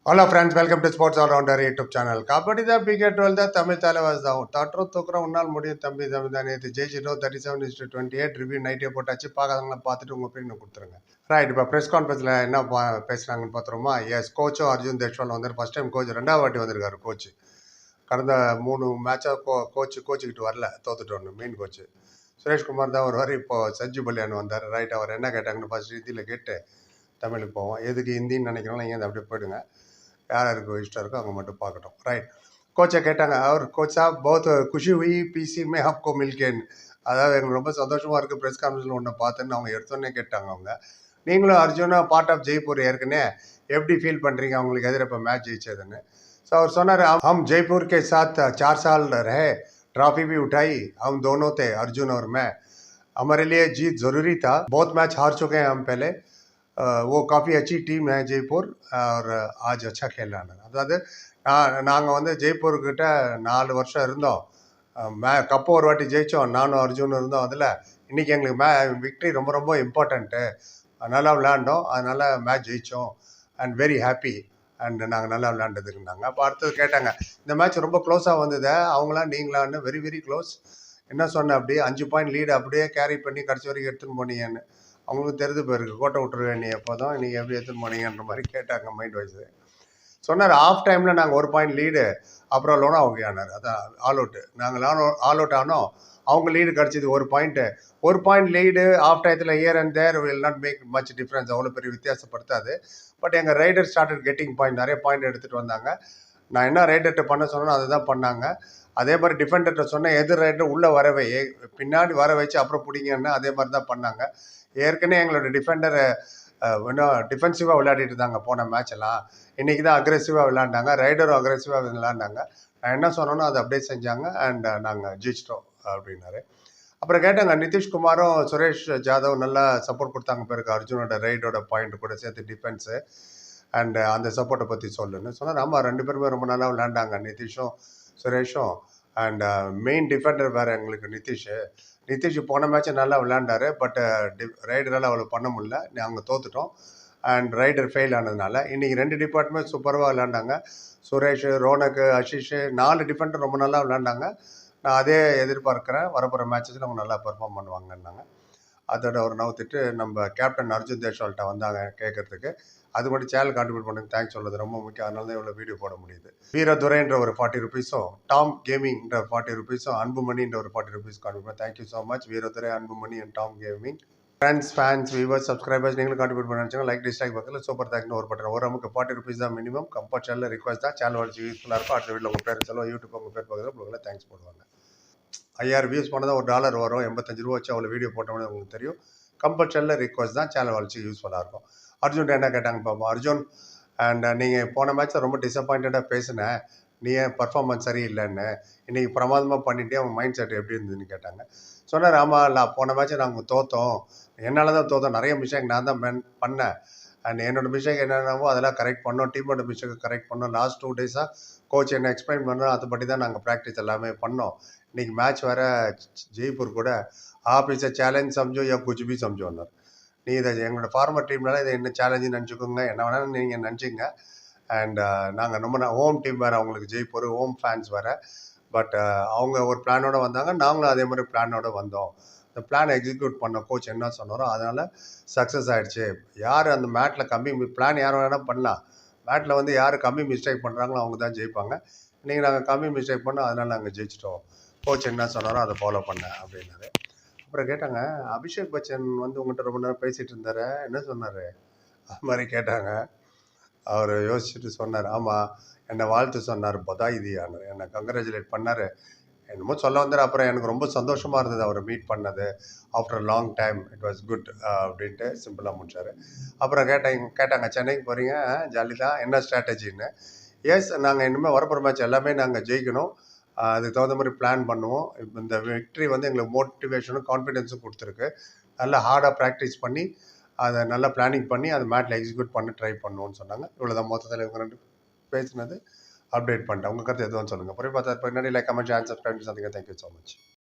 Hello friends, welcome to Sports All Rounder YouTube channel. Kabaddi தான் பிகேட் twelve தான் தமிழ் தலைவாஸ் தான் தட்டுறோம் தூக்குறோம் உன்னால் முடியும் தம்பி தம்பி தான் நேற்று ஜெயிச்சிட்டோம் 37-28 ரிவ்யூ நைட்டே போட்டாச்சு பார்க்காதவங்களாம் பார்த்துட்டு உங்கள் ஒப்பீனியன் கொடுத்துருங்க. ரைட், இப்போ ப்ரெஸ் கான்ஃபரன்ஸில் என்ன பேசுகிறாங்கன்னு பார்த்துருமா? எஸ், கோச்சும் அர்ஜுன் தேஷ்வால் வந்து ஃபஸ்ட் டைம் கோச், ரெண்டாவது வாட்டி வந்திருக்காரு கோச். கடந்த 3 மேட்சாக கோச்சுக்கிட்டு வரல, தோத்துட்டோன்னு மெயின் கோச்சு சுரேஷ்குமார் தான் வருவார். இப்போது சஞ்சு பல்யான் வந்தார். ரைட், அவர் என்ன கேட்டாங்கன்னு ஃபஸ்ட் ஹிந்தியில் கேட்டு தமிழுக்கு போவோம். எதுக்கு ஹிந்தின்னு நினைக்கிறோம், இங்கே அப்படியே போயிடுங்க. யார் யாருக்கு இஷ்டம் இருக்கோ அவங்க மட்டும் பார்க்கட்டும். ரைட், கோச்சை கேட்டாங்க. அவர் கோச் சாப் बहुत खुशी हुई पीसी में आपको मिलकेன்னு, அதாவது எங்களுக்கு ரொம்ப சந்தோஷமாக இருக்குது ப்ரெஸ் கான்ஃபரன்ஸில் ஒன்று பார்த்துன்னு அவங்க எடுத்தோன்னே கேட்டாங்க. அவங்க நீங்களும் அர்ஜுனா பார்ட் ஆஃப் ஜெய்ப்பூர் ஏற்கனவே எப்படி ஃபீல் பண்ணுறீங்க அவங்களுக்கு எதிர இப்போ மேட்ச் ஜெயிச்சதுன்னு. ஸோ அவர் சொன்னார், हम जयपुर के साथ 4 साल रहे, ट्रॉफी भी उठाई, हम दोनों थे अर्जुन और मैं, हमारे लिए जीत ज़रूरी था, बहुत मैच हार चुके हैं हम पहले, वो काफ़ी अच्छी டீம் है ஜெய்ப்பூர் और आज अच्छा खेलना. அதாவது நாங்கள் வந்து ஜெய்ப்பூர்கிட்ட 4 வருஷம் இருந்தோம், கப்பு ஒரு வாட்டி ஜெயித்தோம், நானும் அர்ஜுனும் இருந்தோம். அதில் இன்றைக்கி எங்களுக்கு விக்ட்ரி ரொம்ப ரொம்ப இம்பார்ட்டண்ட்டு, நல்லா விளையாண்டோம், அதனால் மேட்ச் ஜெயித்தோம் அண்ட் வெரி ஹாப்பி அண்ட் நாங்கள் நல்லா விளையாண்டதுக்குனாங்க. அப்போ அடுத்தது கேட்டாங்க, இந்த மேட்ச் ரொம்ப க்ளோஸாக வந்தது, அவங்களாம் நீங்களான்னு. Very very close. என்ன சொன்னேன், அப்படியே 5 பாயிண்ட் லீடு அப்படியே கேரி பண்ணி கடைசி வரைக்கும் எடுத்துன்னு போனீங்கன்னு. அவங்களுக்கு தெரிஞ்சு போயிருக்கு, கோட்டை விட்டுருவேன் நீ எப்போ தான், நீங்கள் எப்படி எடுத்துன்னு போனீங்கன்ற மாதிரி கேட்டாங்க மைண்ட் வைஸு. சொன்னார், ஆஃப் டைமில் நாங்கள் 1 பாயிண்ட் லீடு, அப்புறம் லோனா அவங்க ஆனார், அதான் ஆல் அவுட்டு. நாங்கள் ஆல் அவுட் ஆனோம், அவங்க லீடு கிடச்சிது 1 பாயிண்ட்டு. 1 பாயிண்ட் லீடு ஆஃப் டயத்தில் here and there will not make much difference, அவ்வளோ பெரிய வித்தியாசப்படுத்தாது. பட் எங்கள் ரைடர் ஸ்டார்டட் கெட்டிங் பாயிண்ட், நிறைய பாயிண்ட் எடுத்துகிட்டு வந்தாங்க. நான் என்ன ரைடர்கிட்ட பண்ண சொன்னோம் அதை தான் பண்ணாங்க. அதே மாதிரி டிஃபெண்டர்கிட்ட சொன்னேன், எதிர் ரைடர் உள்ளே வரவே பின்னாடி வர வச்சு அப்புறம் பிடிங்கன்னு, அதே மாதிரி தான் பண்ணாங்க. ஏற்கனவே எங்களோட டிஃபெண்டர் இன்னும் டிஃபென்சிவாக விளையாடிட்டு இருந்தாங்க போன மேட்செல்லாம், இன்றைக்கி தான் அக்ரெசிவாக விளையாண்டாங்க, ரைடரும் அக்ரெசிவாக விளையாண்டாங்க. நான் என்ன சொன்னோன்னோ அதை அப்படியே செஞ்சாங்க அண்ட் நாங்கள் ஜெயிச்சிட்டோம் அப்படின்னாரு. அப்புறம் கேட்டாங்க, நிதிஷ்குமாரும் சுரேஷ் ஜாதவ் நல்லா சப்போர்ட் கொடுத்தாங்க பிறகு அர்ஜுனோட ரைடோட பாயிண்ட் கூட சேர்த்து டிஃபென்ஸு அண்ட் அந்த சப்போர்ட்டை பற்றி சொல்லுன்னு சொன்னார். ஆமாம், 2 பேருமே ரொம்ப நல்லா விளையாண்டாங்க, நிதிஷும் சுரேஷும். அண்ட் மெயின் டிஃபெண்டர் வேறு எங்களுக்கு நிதிஷ் போன மேட்ச்சை நல்லா விளையாண்டார். பட் ரைடரால் அவ்வளோ பண்ண முடியல, நாங்கள் தோத்துட்டோம் அண்ட் ரைடர் ஃபெயில் ஆனதுனால. இன்றைக்கி 2 டிபார்ட்மெண்ட் சூப்பராக விளையாண்டாங்க. சுரேஷ், ரோனக்கு, ஆஷிஷ் 4 டிஃபெண்டர் ரொம்ப நல்லா விளையாண்டாங்க. நான் அதே எதிர்பார்க்குறேன், வரப்போகிற மேட்சஸில் அவங்க நல்லா பெர்ஃபார்ம் பண்ணுவாங்கன்னாங்க. அதோட ஒரு நவுத்திட்டு நம்ம கேப்டன் அர்ஜுன் தேஷ்வால்கிட்ட வந்தாங்க கேட்கறதுக்கு. அது மட்டும் சேனல் கான்ட்ரிபியூட் பண்ணுங்க, தேங்க்ஸ் சொல்கிறது ரொம்ப முக்கியம், அதனால தான் இவ்வளோ வீடியோ போட முடியுது. வீரதுரைன்ற ஒரு 40 ருபீஸும், டாம் கேமிங்ன்ற 40 ருபீஸும், அன்புமணின்ற ஒரு 40 ருபீஸ் கான்ட்ரிபியூட் பண்ண. Thank you so much Veeradurai, Anbumani and Tom gaming. Friends, fans, viewers, subscribers நீங்களும் கான்ட்ரிபியூட் பண்ண நினச்சாங்க, லைக் டிஸ்லைக் பக்கத்தில் சூப்பர் தேங்க்னு ஒரு பட்டன். ஒரு நமக்கு 40 ருபீஸ் தான் மினிமம், கம்பல்ட் சேனலில் ரிக்வஸ்ட் தான், சேனல் வச்சு யூஸ்ஃபுல்லாக இருக்கும். அடுத்த வீட்டில் உங்கள் பேர் சொல்லுவோம், யூடியூப் உங்கள் பேர் பக்கத்தில் உங்களுக்கு தேங்க்ஸ் போடுவாங்க. 5000 வியூஸ் பண்ணதான் $1 வரும், 85 ரூபா வச்சு அவ்வளோ வீடியோ போட்டோம்னு உங்களுக்கு தெரியும். கம்பல்சரியில் ரிக்வஸ்ட் தான், சேனல் வளர்ச்சி யூஸ்ஃபுல்லாக இருக்கும். அர்ஜுன் என்ன கேட்டாங்க பார்ப்போம். அர்ஜுன், அண்ட் நீங்கள் போன மேட்ச்சில் ரொம்ப டிசப்பாயிண்டடாக பேசினேன், நீ ஏன் பர்ஃபார்மன்ஸ் சரியில்லைன்னு, இன்றைக்கி பிரமாதமாக பண்ணிவிட்டு அவங்க மைண்ட் செட் எப்படி இருந்ததுன்னு கேட்டாங்க. சொன்னார், ஆமாம் இல்லை, போன மேட்ச்சை நாங்கள் தோற்றோம், என்னால் தான் தோற்றோம், நிறைய மிஸ்டேக் நான் தான் பண்ணேன் அண்ட் என்னோடய மிஸ்டேக் என்னென்னவோ அதெல்லாம் கரெக்ட் பண்ணோம், டீமோட மிஸ்டேக்கை கரெக்ட் பண்ணோம். லாஸ்ட் 2 டேஸாக கோச் என்ன எக்ஸ்பிளைன் பண்ணோம், அதுபடி தான் நாங்கள் ப்ராக்டிஸ் எல்லாமே பண்ணோம். இன்றைக்கி மேட்ச் வேறு ஜெய்ப்பூர் கூட, आप इसे चैलेंज समझो या कुछ भी समझोன்னார். நீ இதை எங்களோட ஃபார்மர் டீம்னால இதை என்ன சேலஞ்சுன்னு நினச்சிக்கோங்க, என்ன வேணாலும் நீங்கள் நினச்சிங்க. அண்ட் நாங்கள் ரொம்ப ஹோம் டீம் வேறு, அவங்களுக்கு ஜெய்ப்பூர் ஹோம் ஃபேன்ஸ் வேறு. பட் அவங்க ஒரு பிளானோடு வந்தாங்க, நாங்களும் அதே மாதிரி பிளானோடு வந்தோம். இந்த பிளானை எக்ஸிக்யூட் பண்ண கோச் என்ன சொன்னாரோ அதனால் சக்ஸஸ் ஆகிடுச்சு. யார் அந்த மேட்டில் பிளான் யார் வேணால் பண்ணலாம், மேட்டில் வந்து யார் கம்மி மிஸ்டேக் பண்ணுறாங்களோ அவங்க தான் ஜெயிப்பாங்க. இன்றைக்கி நாங்கள் கம்மி மிஸ்டேக் பண்ணோம், அதனால் நாங்கள் ஜெயிச்சிட்டோம். கோச் என்ன சொன்னாரோ அதை ஃபாலோ பண்ணேன் அப்படின்னாரு. அப்புறம் கேட்டாங்க, அபிஷேக் பச்சன் வந்து உங்கள்கிட்ட ரொம்ப நேரம் பேசிகிட்டு இருந்தார், என்ன சொன்னார் அது மாதிரி கேட்டாங்க. அவர் யோசிச்சுட்டு சொன்னார், ஆமாம் என்னை வாழ்த்து சொன்னார், பதாய் தியான்னு என்னை கங்க்ராச்சுலேட் பண்ணார், என்னமோ சொல்ல வந்தார். அப்புறம் எனக்கு ரொம்ப சந்தோஷமாக இருந்தது அவரை மீட் பண்ணது, after long time, it was good அப்படின்ட்டு சிம்பிளாக முடிச்சார். அப்புறம் கேட்டாங்க சென்னைக்கு போகிறீங்க, ஜாலி தான், என்ன ஸ்ட்ராட்டஜின்னு. எஸ், நாங்கள் இனிமேல் வரப்போகிற மேட்ச் எல்லாமே நாங்கள் ஜெயிக்கணும், அதுக்கு தகுந்த மாதிரி பிளான் பண்ணுவோம். இப்போ இந்த விக்ட்ரி வந்து எங்களுக்கு மோட்டிவேஷனும் கான்ஃபிடென்ஸும் கொடுத்துருக்கு. நல்லா ஹார்டாக ப்ராக்டிஸ் பண்ணி அதை நல்லா பிளானிங் பண்ணி அதை மேட்டில் எக்ஸிக்யூட் பண்ண ட்ரை பண்ணுவோன்னு சொன்னாங்க. இவ்வளோ தான் மொத்தத்தில் இவங்க 2 பேசினது அப்டேட் பண்ணிட்டேன். உங்கள் கருத்து எதுவும் சொல்லுங்கள். அப்புறம் பார்த்தா பின்னாடி லைக், கமெண்ட், ஷேர், சப்ஸ்கிரைப் சந்திங்க. Thank you so much.